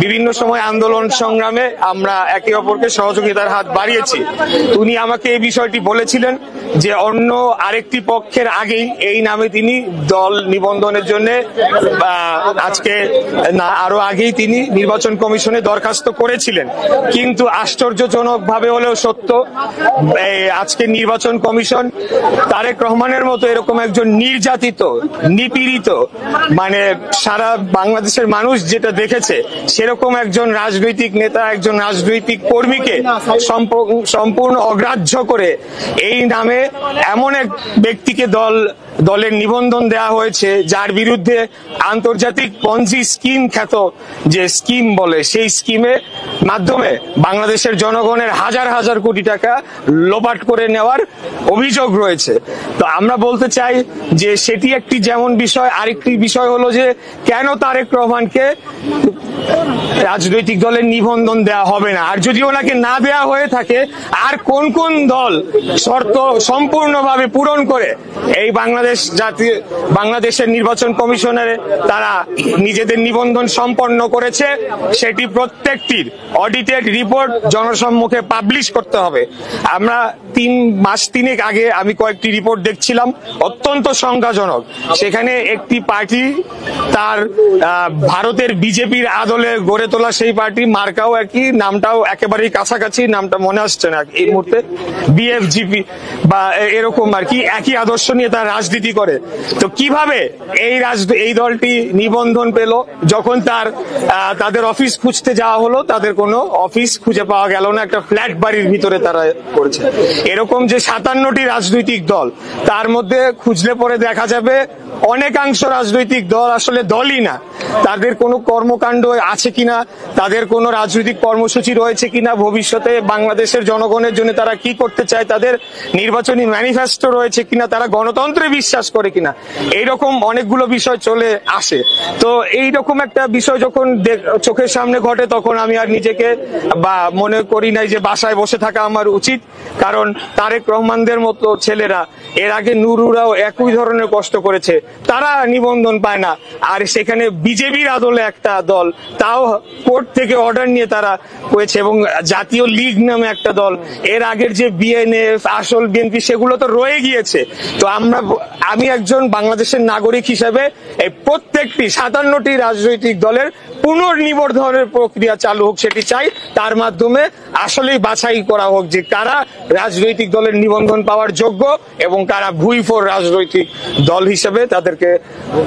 বিভিন্ন সময় আন্দোলন সংগ্রামে আমরা একে অপরকে সহযোগিতার হাত বাড়িয়েছি। উনি আমাকে এই বিষয়টি বলেছিলেন যে অন্য আরেকটি পক্ষের আগেই এই নামে তিনি দল নিবন্ধনের জন্য আজকে না আরো আগেই তিনি নির্বাচন কমিশনে দরখাস্ত করেছিলেন। কিন্তু আশ্চর্যজনক ভাবে হলেও সত্য, আজকে নির্বাচন কমিশন তারেক রহমানের মতো এরকম একজন নির্যাতিত, নিপীড়িত, মানে সারা বাংলাদেশের মানুষ যেটা দেখেছে সেরকম একজন রাজনৈতিক নেতা, একজন রাজনৈতিক কর্মীকে সম্পূর্ণ অগ্রাহ্য করে এই নামে এমন এক ব্যক্তিকে দলের নিবন্ধন দেওয়া হয়েছে যার বিরুদ্ধে আন্তর্জাতিক পঞ্জি স্কিম খ্যাত যে স্কিম বলে, সেই স্কিমের মাধ্যমে বাংলাদেশের জনগণের হাজার হাজার কোটি টাকা লোপাট করে নেওয়ার অভিযোগ রয়েছে। তো আমরা বলতে চাই যে সেটি একটি যেমন বিষয়, আরেকটি বিষয় হলো যে কেন তারেক রহমানকে রাজনৈতিক দলের নিবন্ধন দেওয়া হবে না, আর যদি ওনাকে না দেওয়া হয়ে থাকে আর কোন কোন দল শর্ত সম্পূর্ণভাবে পূরণ করে এই বাংলাদেশের নির্বাচন কমিশনের তারা নিজেদের নিবন্ধন সম্পন্ন করেছে, সেটি প্রত্যেকটির অডিটেড রিপোর্ট জনসম্মুখে পাবলিশ করতে হবে। আমরা 3 মাস আগে আমি কয়েকটি রিপোর্ট দেখছিলাম, অত্যন্ত সংখ্যাজনক। সেখানে একটি পার্টি তার ভারতের বিজেপির আদলে গড়ে তোলা সেই পার্টি, মার্কাও একই, নামটাও একেবারেই কাছাকাছি, নামটা মনে আসছে না এই মুহূর্তে, বিএফজিপি বা এরকম আর কি, একই আদর্শ নিয়ে তার রাজনীতি করে। তো কিভাবে এই দলটি নিবন্ধন পেল? যখন তাদের অফিস খুঁজতে যাওয়া হলো, তাদের কোনো অফিস খুঁজে পাওয়া গেল না, একটা ফ্ল্যাট বাড়ির ভিতরে তারা করেছে। এরকম যে 57টি রাজনৈতিক দল, তার মধ্যে খুঁজলে পরে দেখা যাবে অনেকাংশ রাজনৈতিক দল আসলে দলই না। তাদের কোনো কর্মকাণ্ড আছে কিনা, তাদের কোনো রাজনৈতিক কর্মসূচি রয়েছে কিনা, ভবিষ্যতে বাংলাদেশের জনগণের জন্য তারা কি করতে চায়, তাদের নির্বাচনী ম্যানিফেস্টো রয়েছে কিনা, তারা গণতন্ত্রে বিশ্বাস করে কিনা, এইরকম অনেকগুলো বিষয় চলে আসে। তো এইরকম একটা বিষয় যখন চোখের সামনে ঘটে, তখন আমি আর নিজেকে মনে করি নাই যে বাসায় বসে থাকা আমার উচিত। কারণ তারেক রহমানদের মতো ছেলেরা, এর আগে নুরুরাও একই ধরনের কষ্ট করেছে, তারা নিবন্ধন পায় না। আর সেখানে বিজেপির আদলে একটা দল, তাও কোর্ট থেকে অর্ডার নিয়ে তারা হয়েছে, এবং জাতীয় লীগ নামে একটা দল, এর আগের যে বিএনএফ, আসল বিএনপি, সেগুলো তো রয়ে গিয়েছে। তো আমি একজন বাংলাদেশের নাগরিক হিসেবে এই প্রত্যেকটি 57টি রাজনৈতিক দলের পুনর্নিবন্ধনের প্রক্রিয়া চালু হোক, সেটি চাই। তার মাধ্যমে আসলেই বাছাই করা হোক যে কারা রাজনৈতিক দলের নিবন্ধন পাওয়ার যোগ্য এবং কারা ভুইফোর রাজনৈতিক দল হিসেবে তাদেরকে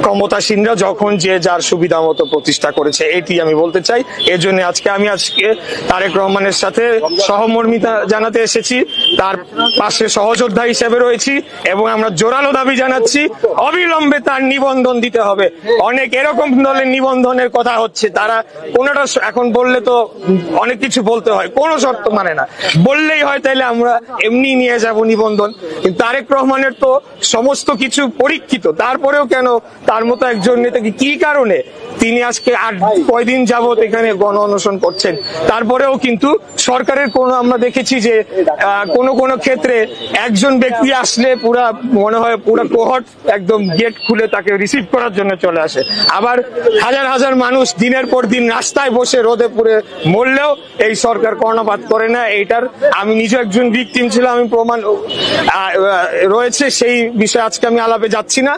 ক্ষমতাসীনরা যখন যে যার সুবিধা মতো প্রতিষ্ঠা করেছে, এটি আমি বলতে চাই। এর জন্য আজকে তারেক রহমানের সাথে সহমর্মিতা জানাতে এসেছি, তার পাশে সহযোদ্ধা হিসেবে রয়েছি, এবং আমরা জোরালো দাবি জানাচ্ছি অবিলম্বে তার নিবন্ধন দিতে হবে। অনেক এরকম দলের নিবন্ধনের কথা হচ্ছে, তারা কোনটা এখন বললে তো অনেক কিছু বলতে হয়, কোনো শর্ত মানে না, বললেই হয় তাইলে আমরা এমনি নিয়ে যাব নিবন্ধন। কিন্তু তারেক রহমানের তো সমস্ত কিছু পরীক্ষিত, তারপরেও কেন তার মতো একজন নেতাকে কি কারণে তিনি আজকে 8 দিন যাবত এখানে গণ অনশন করছেন, তারপরেও কিন্তু সরকারের আমরা দেখেছি যে কোন ক্ষেত্রে একজন ব্যক্তি আসলে মনে হয় পুরা কোহর্ট একদম গেট খুলে তাকে রিসিভ করার জন্য চলে আসে। আবার হাজার হাজার মানুষ দিনের পর দিন রাস্তায় বসে রোদে পুড়ে মরলেও এই সরকার কর্ণপাত করে না। এইটার আমি নিজে একজন ভিকটিম ছিলাম, আমি প্রমাণ রয়েছে, সেই বিষয়ে আজকে আমি আলাপে যাচ্ছি না।